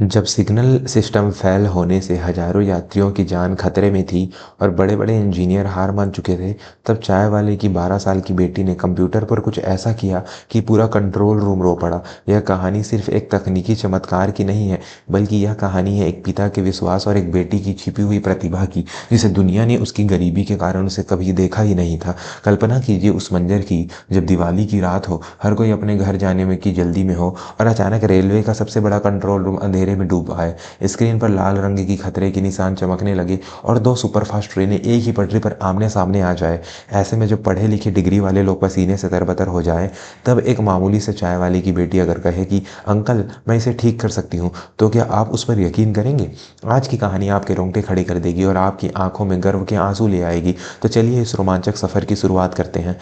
जब signal system fail होने से हजारों यात्रियों की जान खतरे में थी और बड़े बड़े इंजीनियर हार मान चुके थे, तब चाय वाले की 12 साल की बेटी ने कंप्यूटर पर कुछ ऐसा किया कि पूरा कंट्रोल रूम रो पड़ा। यह कहानी सिर्फ एक तकनीकी चमत्कार की नहीं है, बल्कि यह कहानी है एक पिता के विश्वास और एक बेटी की छिपी हुई प्रतिभा की, जिसे दुनिया ने उसकी गरीबी के कारण उसे कभी देखा ही नहीं था। कल्पना कीजिए उस मंजर की, जब दिवाली की रात हो, हर कोई अपने घर जाने में की जल्दी में हो और अचानक रेलवे का सबसे बड़ा कंट्रोल रूम अंधेरे में डूबा है। स्क्रीन पर लाल रंग की खतरे के निशान चमकने लगे और दो सुपरफास्ट ट्रेनें एक ही पटरी पर आमने सामने आ जाए। ऐसे में जब पढ़े लिखे डिग्री वाले लोग पसीने से तरबतर हो जाए, तब एक मामूली से चाय वाले की बेटी अगर कहे कि अंकल मैं इसे ठीक कर सकती हूँ, तो क्या आप उस पर यकीन करेंगे? आज की कहानी आपके रोंगटे खड़े कर देगी और आपकी आंखों में गर्व के आंसू ले आएगी। तो चलिए इस रोमांचक सफर की शुरुआत करते हैं।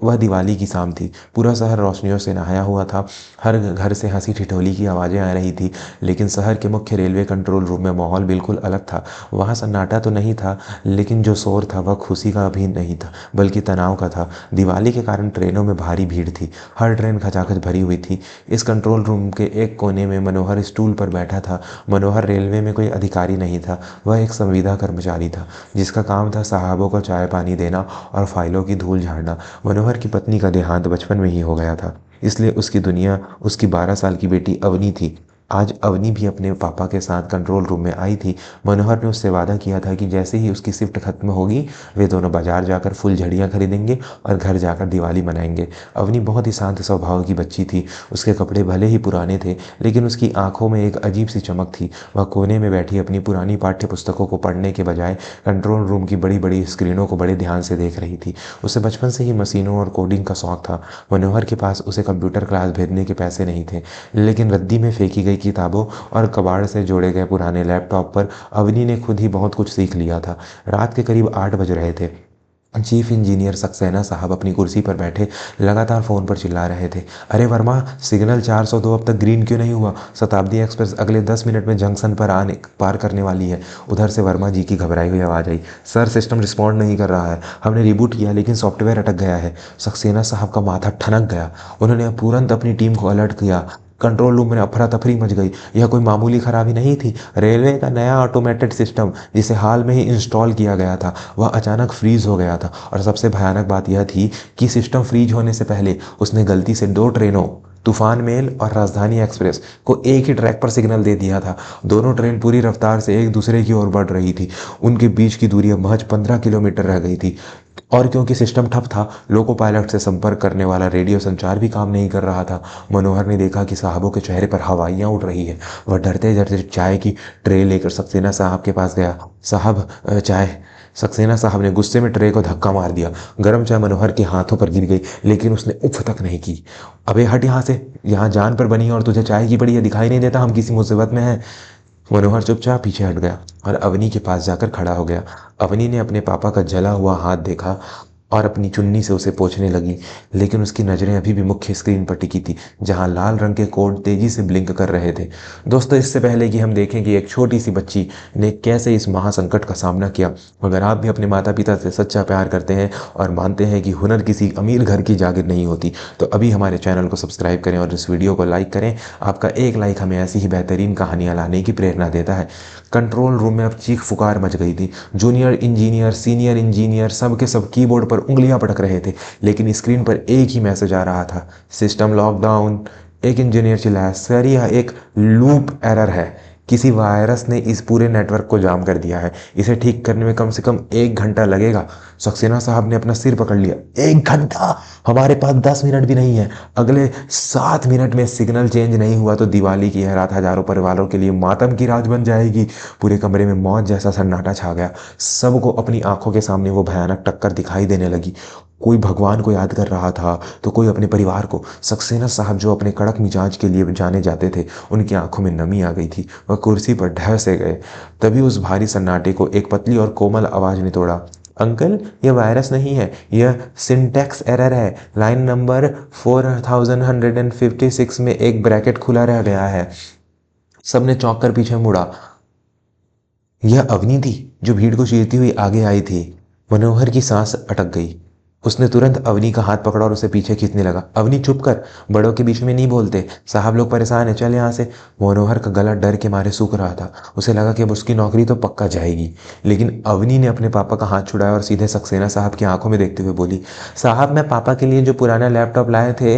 वह दिवाली की शाम थी। पूरा शहर रोशनियों से नहाया हुआ था। हर घर से हंसी ठिठोली की आवाजें आ रही थी। लेकिन शहर के मुख्य रेलवे कंट्रोल रूम में माहौल बिल्कुल अलग था। वहाँ सन्नाटा तो नहीं था, लेकिन जो शोर था वह खुशी का भी नहीं था, बल्कि तनाव का था। दिवाली के कारण ट्रेनों में भारी भीड़ थी। हर ट्रेन खचाखच भरी हुई थी। इस कंट्रोल रूम के एक कोने में मनोहर स्टूल पर बैठा था। मनोहर रेलवे में कोई अधिकारी नहीं था, वह एक संविदा कर्मचारी था, जिसका काम था साहबों को चाय पानी देना और फाइलों की धूल झाड़ना। मनोहर की पत्नी का देहांत बचपन में ही हो गया था, इसलिए उसकी दुनिया उसकी 12 साल की बेटी अवनी थी। आज अवनी भी अपने पापा के साथ कंट्रोल रूम में आई थी। मनोहर ने उससे वादा किया था कि जैसे ही उसकी शिफ्ट खत्म होगी, वे दोनों बाजार जाकर फुलझड़ियाँ खरीदेंगे और घर जाकर दिवाली मनाएंगे। अवनी बहुत ही शांत स्वभाव की बच्ची थी। उसके कपड़े भले ही पुराने थे, लेकिन उसकी आंखों में एक अजीब सी चमक थी। वह कोने में बैठी अपनी पुरानी पाठ्य पुस्तकों को पढ़ने के बजाय कंट्रोल रूम की बड़ी बड़ी स्क्रीनों को बड़े ध्यान से देख रही थी। उसे बचपन से ही मशीनों और कोडिंग का शौक था। मनोहर के पास उसे कंप्यूटर क्लास भेजने के पैसे नहीं थे, लेकिन रद्दी में फेंकी गई किताबों और कबाड़ से जोड़े गए पुराने लैपटॉप पर अवनी ने खुद ही बहुत कुछ सीख लिया था। रात के करीब 8 बज रहे थे। चीफ इंजीनियर सक्सेना साहब अपनी कुर्सी पर बैठे लगातार फ़ोन पर चिल्ला रहे थे। अरे वर्मा, सिग्नल 402 अब तक ग्रीन क्यों नहीं हुआ? शताब्दी एक्सप्रेस अगले 10 मिनट में जंक्शन पर आने पार करने वाली है। उधर से वर्मा जी की घबराई हुई आवाज़ आई। सर, सिस्टम रिस्पॉन्ड नहीं कर रहा है। हमने रिबूट किया, लेकिन सॉफ्टवेयर अटक गया है। सक्सेना साहब का माथा ठनक गया। उन्होंने तुरंत अपनी टीम को अलर्ट किया। कंट्रोल रूम में अफरा तफरी मच गई। यह कोई मामूली खराबी नहीं थी। रेलवे का नया ऑटोमेटेड सिस्टम, जिसे हाल में ही इंस्टॉल किया गया था, वह अचानक फ्रीज हो गया था। और सबसे भयानक बात यह थी कि सिस्टम फ्रीज होने से पहले उसने गलती से दो ट्रेनों, तूफान मेल और राजधानी एक्सप्रेस, को एक ही ट्रैक पर सिग्नल दे दिया था। दोनों ट्रेन पूरी रफ्तार से एक दूसरे की ओर बढ़ रही थी। उनके बीच की दूरी अब महज 15 किलोमीटर रह गई थी। और क्योंकि सिस्टम ठप था, लोको पायलट से संपर्क करने वाला रेडियो संचार भी काम नहीं कर रहा था। मनोहर ने देखा कि साहबों के चेहरे पर हवाइयाँ उड़ रही है। वह डरते डरते चाय की ट्रे लेकर सक्सेना साहब के पास गया। साहब, चाय। सक्सेना साहब ने गुस्से में ट्रे को धक्का मार दिया। गर्म चाय मनोहर के हाथों पर गिर गई, लेकिन उसने उफ तक नहीं की। अबे हट यहाँ से, यहाँ जान पर बनी है और तुझे चाय की पड़ी है, दिखाई नहीं देता हम किसी मुसीबत में हैं? मनोहर चुपचाप पीछे हट गया और अवनी के पास जाकर खड़ा हो गया। अवनी ने अपने पापा का जला हुआ हाथ देखा और अपनी चुन्नी से उसे पोंछने लगी, लेकिन उसकी नज़रें अभी भी मुख्य स्क्रीन पर टिकी थी, जहां लाल रंग के कोड तेजी से ब्लिंक कर रहे थे। दोस्तों, इससे पहले कि हम देखें कि एक छोटी सी बच्ची ने कैसे इस महासंकट का सामना किया, अगर आप भी अपने माता पिता से सच्चा प्यार करते हैं और मानते हैं कि हुनर किसी अमीर घर की जागीर नहीं होती, तो अभी हमारे चैनल को सब्सक्राइब करें और इस वीडियो को लाइक करें। आपका एक लाइक हमें ऐसी ही बेहतरीन कहानियाँ लाने की प्रेरणा देता है। कंट्रोल रूम में अब चीख पुकार मच गई थी। जूनियर इंजीनियर, सीनियर इंजीनियर, सब के सब कीबोर्ड पर उंगलियां पटक रहे थे, लेकिन स्क्रीन पर एक ही मैसेज आ रहा था, सिस्टम लॉकडाउन। एक इंजीनियर चिल्लाया, सर यह एक लूप एरर है। किसी वायरस ने इस पूरे नेटवर्क को जाम कर दिया है। इसे ठीक करने में कम से कम 1 घंटा लगेगा। सक्सेना साहब ने अपना सिर पकड़ लिया। 1 घंटा? हमारे पास 10 मिनट भी नहीं है। अगले 7 मिनट में सिग्नल चेंज नहीं हुआ तो दिवाली की यह रात हजारों परिवारों के लिए मातम की रात बन जाएगी। पूरे कमरे में मौत जैसा सन्नाटा छा गया। सबको अपनी आंखों के सामने वो भयानक टक्कर दिखाई देने लगी। कोई भगवान को याद कर रहा था, तो कोई अपने परिवार को। सक्सेना साहब, जो अपने कड़क मिजाज के लिए जाने जाते थे, उनकी आंखों में नमी आ गई थी। वह कुर्सी पर ढह से गए। तभी उस भारी सन्नाटे को एक पतली और कोमल आवाज ने तोड़ा। अंकल, यह वायरस नहीं है, यह सिंटैक्स एरर है। लाइन नंबर 4156 में एक ब्रैकेट खुला रह गया है। सबने चौंक कर पीछे मुड़ा। यह अवनी थी, जो भीड़ को चीरती हुई आगे आई थी। मनोहर की सांस अटक गई। उसने तुरंत अवनी का हाथ पकड़ा और उसे पीछे खींचने लगा। अवनी चुप कर, बड़ों के बीच में नहीं बोलते, साहब लोग परेशान है, चल यहाँ से। मनोहर का गला डर के मारे सूख रहा था। उसे लगा कि अब उसकी नौकरी तो पक्का जाएगी। लेकिन अवनी ने अपने पापा का हाथ छुड़ाया और सीधे सक्सेना साहब की आंखों में देखते हुए बोली, साहब मैं पापा के लिए जो पुराना लैपटॉप लाए थे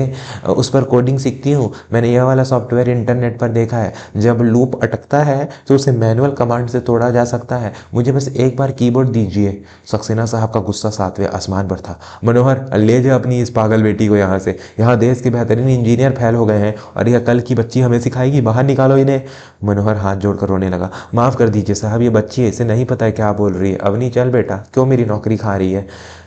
उस पर कोडिंग सीखती हूँ। मैंने यह वाला सॉफ्टवेयर इंटरनेट पर देखा है, जब लूप अटकता है तो उसे मैनुअल कमांड से तोड़ा जा सकता है। मुझे बस एक बार कीबोर्ड दीजिए। सक्सेना साहब का गुस्सा सातवें आसमान पर था। मनोहर, ले जा अपनी इस पागल बेटी को यहाँ से। यहाँ देश के बेहतरीन इंजीनियर फैल हो गए हैं और यह कल की बच्ची हमें सिखाएगी। बाहर निकालो इन्हें। मनोहर हाथ जोड़कर रोने लगा। माफ़ कर दीजिए साहब, ये बच्ची है, इसे नहीं पता है क्या बोल रही है। अवनी चल बेटा, क्यों मेरी नौकरी खा रही है।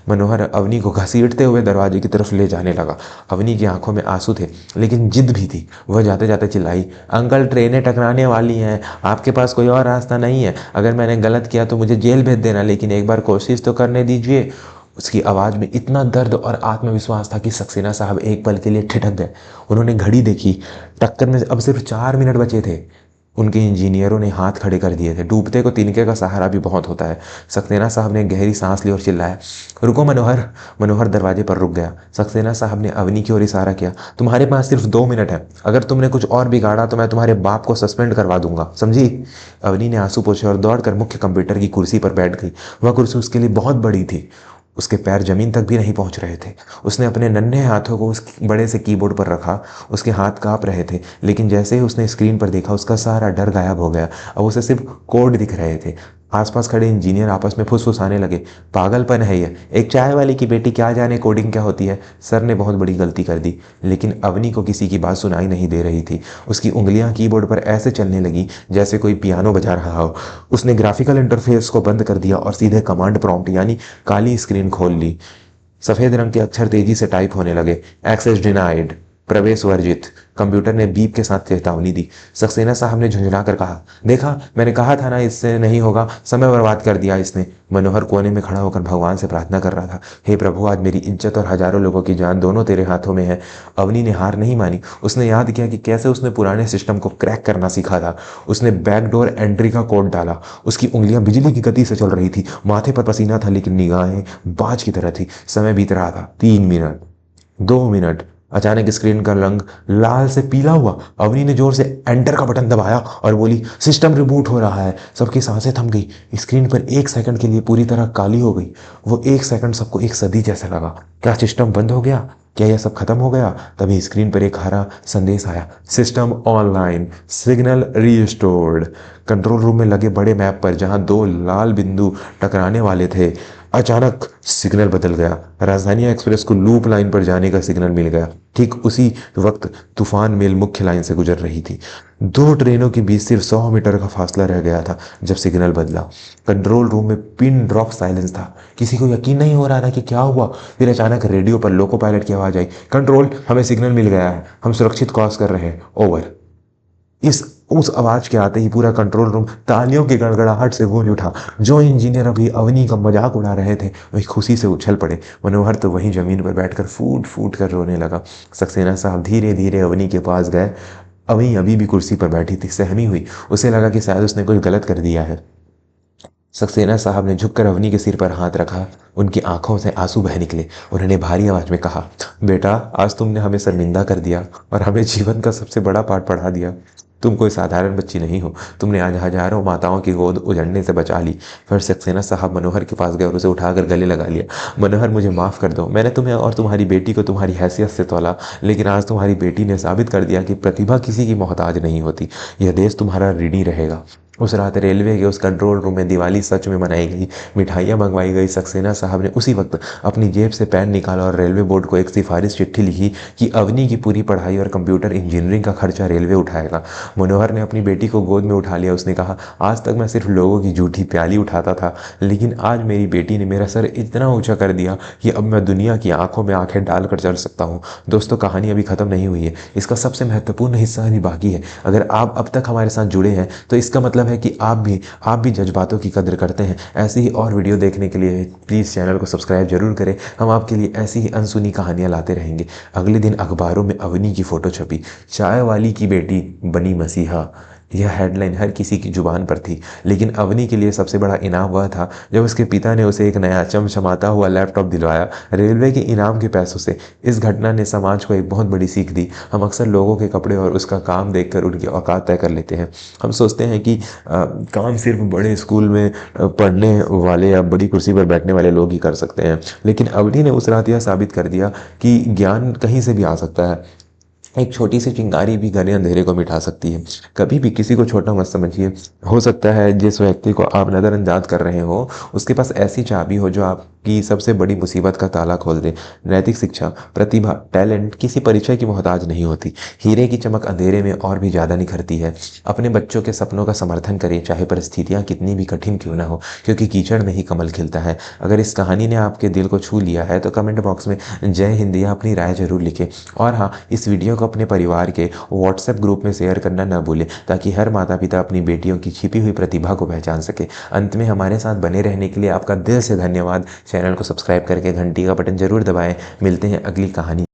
मनोहर अवनी को घसीटते हुए दरवाजे की तरफ ले जाने लगा। अवनी की आंखों में आंसू थे, लेकिन जिद भी थी। वह जाते जाते चिल्लाई, अंकल ट्रेनें टकराने वाली हैं, आपके पास कोई और रास्ता नहीं है। अगर मैंने गलत किया तो मुझे जेल भेज देना, लेकिन एक बार कोशिश तो करने दीजिए। उसकी आवाज़ में इतना दर्द और आत्मविश्वास था कि सक्सेना साहब एक पल के लिए ठिठक गए। उन्होंने घड़ी देखी, टक्कर में अब सिर्फ 4 मिनट बचे थे। उनके इंजीनियरों ने हाथ खड़े कर दिए थे। डूबते को तिनके का सहारा भी बहुत होता है। सक्सेना साहब ने गहरी सांस ली और चिल्लाया, रुको मनोहर। मनोहर दरवाजे पर रुक गया। सक्सेना साहब ने अवनी की ओर इशारा किया, तुम्हारे पास सिर्फ 2 मिनट है। अगर तुमने कुछ और बिगाड़ा तो मैं तुम्हारे बाप को सस्पेंड करवा दूंगा, समझी। अवनी ने आंसू पोंछे और दौड़कर मुख्य कंप्यूटर की कुर्सी पर बैठ गई। वह कुर्सी उसके लिए बहुत बड़ी थी, उसके पैर जमीन तक भी नहीं पहुंच रहे थे। उसने अपने नन्हे हाथों को उस बड़े से कीबोर्ड पर रखा। उसके हाथ कांप रहे थे, लेकिन जैसे ही उसने स्क्रीन पर देखा उसका सारा डर गायब हो गया। अब उसे सिर्फ कोड दिख रहे थे। आसपास खड़े इंजीनियर आपस में फुसफुसाने लगे, पागलपन है ये, एक चाय वाली की बेटी क्या जाने कोडिंग क्या होती है। सर ने बहुत बड़ी गलती कर दी। लेकिन अवनी को किसी की बात सुनाई नहीं दे रही थी। उसकी उंगलियां कीबोर्ड पर ऐसे चलने लगी जैसे कोई पियानो बजा रहा हो। उसने ग्राफिकल इंटरफेस को बंद कर दिया और सीधे कमांड प्रॉम्प्ट यानी काली स्क्रीन खोल ली। सफेद रंग के अक्षर तेजी से टाइप होने लगे। एक्सेस डिनाइड, प्रवेश वर्जित। कंप्यूटर ने बीप के साथ चेतावनी दी। सक्सेना साहब ने झुंझला कर कहा, देखा, मैंने कहा था ना इससे नहीं होगा, समय बर्बाद कर दिया इसने। मनोहर कोने में खड़ा होकर भगवान से प्रार्थना कर रहा था, हे प्रभु, आज मेरी इज्जत और हजारों लोगों की जान दोनों तेरे हाथों में है। अवनी ने हार नहीं मानी। उसने याद किया कि कैसे उसने पुराने सिस्टम को क्रैक करना सीखा था। उसने बैकडोर एंट्री का कोड डाला। उसकी उंगलियां बिजली की गति से चल रही थी। माथे पर पसीना था, लेकिन निगाहें बाज की तरह थी। समय बीत रहा था। 3 मिनट, 2 मिनट। अचानक स्क्रीन का रंग लाल से पीला हुआ। अवनी ने जोर से एंटर का बटन दबाया और बोली, सिस्टम रिबूट हो रहा है। सबकी सांसें थम गई। स्क्रीन पर 1 सेकंड के लिए पूरी तरह काली हो गई। वो 1 सेकंड सबको एक सदी जैसा लगा। क्या सिस्टम बंद हो गया? क्या यह सब खत्म हो गया? तभी स्क्रीन पर एक हरा संदेश आया, system online, signal restored. Control room में लगे बड़े मैप पर जहां 2 लाल बिंदु टकराने वाले थे, अचानक सिग्नल बदल गया। राजधानी एक्सप्रेस को लूप लाइन पर जाने का सिग्नल मिल गया। ठीक उसी वक्त तूफान मेल मुख्य लाइन से गुजर रही थी। 2 ट्रेनों के बीच सिर्फ 100 मीटर का फासला रह गया था जब सिग्नल बदला। कंट्रोल रूम में पिन ड्रॉप साइलेंस था। किसी को यकीन नहीं हो रहा था कि क्या हुआ। फिर अचानक रेडियो पर लोको पायलट की आवाज आई, कंट्रोल, हमें सिग्नल मिल गया है, हम सुरक्षित क्रॉस कर रहे हैं, ओवर। इस उस आवाज के आते ही पूरा कंट्रोल रूम तालियों की गड़गड़ाहट से गूंज उठा। जो इंजीनियर अभी अवनी का मजाक उड़ा रहे थे वही खुशी से उछल पड़े। मनोहर तो वहीं जमीन पर बैठकर फूट फूट कर रोने लगा। सक्सेना साहब धीरे धीरे अवनी के पास गए। अवनी अभी भी कुर्सी पर बैठी थी, सहमी हुई। उसे लगा कि शायद उसने कुछ गलत कर दिया है। सक्सेना साहब ने झुककर अवनी के सिर पर हाथ रखा। उनकी आंखों से आंसू बह निकले। उन्होंने भारी आवाज में कहा, बेटा, आज तुमने हमें शर्मिंदा कर दिया और हमें जीवन का सबसे बड़ा पाठ पढ़ा दिया। तुम कोई साधारण बच्ची नहीं हो। तुमने आज हजारों माताओं की गोद उजड़ने से बचा ली। फिर सक्सेना साहब मनोहर के पास गए और उसे उठाकर गले लगा लिया। मनोहर, मुझे माफ़ कर दो। मैंने तुम्हें और तुम्हारी बेटी को तुम्हारी हैसियत से तोला, लेकिन आज तुम्हारी बेटी ने साबित कर दिया कि प्रतिभा किसी की मोहताज नहीं होती। यह देश तुम्हारा ऋणी रहेगा। उस रात रेलवे के उस कंट्रोल रूम में दिवाली सच में मनाई गई। मिठाइयाँ मंगवाई गई। सक्सेना साहब ने उसी वक्त अपनी जेब से पेन निकाला और रेलवे बोर्ड को एक सिफारिश चिट्ठी लिखी कि अवनी की पूरी पढ़ाई और कंप्यूटर इंजीनियरिंग का खर्चा रेलवे उठाएगा। मनोहर ने अपनी बेटी को गोद में उठा लिया। उसने कहा, आज तक मैं सिर्फ लोगों की झूठी प्याली उठाता था, लेकिन आज मेरी बेटी ने मेरा सर इतना ऊंचा कर दिया कि अब मैं दुनिया की आंखों में आंखें डालकर चल सकता हूँ। दोस्तों, कहानी अभी खत्म नहीं हुई है। इसका सबसे महत्वपूर्ण हिस्सा अभी बाकी है। अगर आप अब तक हमारे साथ जुड़े हैं तो इसका मतलब है कि आप भी जज्बातों की कदर करते हैं। ऐसी ही और वीडियो देखने के लिए प्लीज़ चैनल को सब्सक्राइब जरूर करें। हम आपके लिए ऐसी ही अनसुनी कहानियाँ लाते रहेंगे। अगले दिन अखबारों में अवनी की फ़ोटो छपी, चाय वाली की बेटी बनी मसीहा। यह हेडलाइन हर किसी की जुबान पर थी, लेकिन अवनी के लिए सबसे बड़ा इनाम वह था जब उसके पिता ने उसे एक नया चमचमाता हुआ लैपटॉप दिलवाया, रेलवे के इनाम के पैसों से। इस घटना ने समाज को एक बहुत बड़ी सीख दी। हम अक्सर लोगों के कपड़े और उसका काम देखकर उनकी औकात तय कर लेते हैं। हम सोचते हैं कि काम सिर्फ बड़े स्कूल में पढ़ने वाले या बड़ी कुर्सी पर बैठने वाले लोग ही कर सकते हैं। लेकिन अवनी ने उस रात यह साबित कर दिया कि ज्ञान कहीं से भी आ सकता है। एक छोटी सी चिंगारी भी घने अंधेरे को मिटा सकती है। कभी भी किसी को छोटा मत समझिए। हो सकता है जिस व्यक्ति को आप नज़रअंदाज कर रहे हो उसके पास ऐसी चाबी हो जो आपकी सबसे बड़ी मुसीबत का ताला खोल दे। नैतिक शिक्षा, प्रतिभा, टैलेंट किसी परिचय की मोहताज नहीं होती। हीरे की चमक अंधेरे में और भी ज़्यादा निखरती है। अपने बच्चों के सपनों का समर्थन करें, चाहे परिस्थितियाँ कितनी भी कठिन क्यों ना हो, क्योंकि कीचड़ में ही कमल खिलता है। अगर इस कहानी ने आपके दिल को छू लिया है तो कमेंट बॉक्स में जय हिंद या अपनी राय जरूर लिखें। और हाँ, इस वीडियो को अपने परिवार के व्हाट्सएप ग्रुप में शेयर करना ना भूलें, ताकि हर माता पिता अपनी बेटियों की छिपी हुई प्रतिभा को पहचान सके। अंत में हमारे साथ बने रहने के लिए आपका दिल से धन्यवाद। चैनल को सब्सक्राइब करके घंटी का बटन जरूर दबाएं। मिलते हैं अगली कहानी।